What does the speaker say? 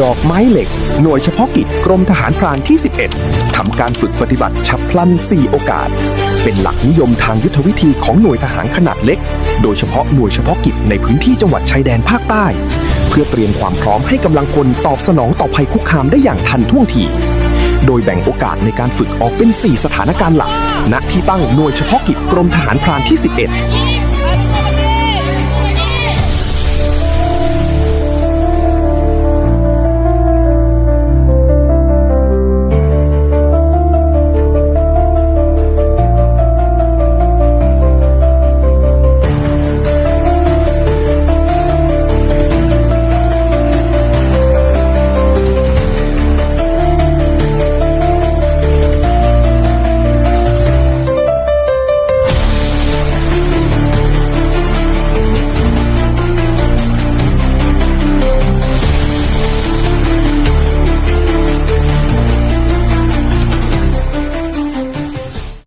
ดอกไม้เหล็กหน่วยเฉพาะกิจกรมทหารพรานที่ 11 ทำการฝึกปฏิบัติฉับพลัน 4 โอกาส เป็นหลักนิยมทางยุทธวิธีของหน่วยทหารขนาดเล็ก โดยเฉพาะหน่วยเฉพาะกิจในพื้นที่จังหวัดชายแดนภาคใต้ เพื่อเตรียมความพร้อมให้กำลังพลตอบสนองต่อภัยคุกคามได้อย่างทันท่วงที โดยแบ่งโอกาสในการฝึกออกเป็น 4 สถานการณ์หลัก ณ ที่ตั้งหน่วยเฉพาะกิจกรมทหารพรานที่ 11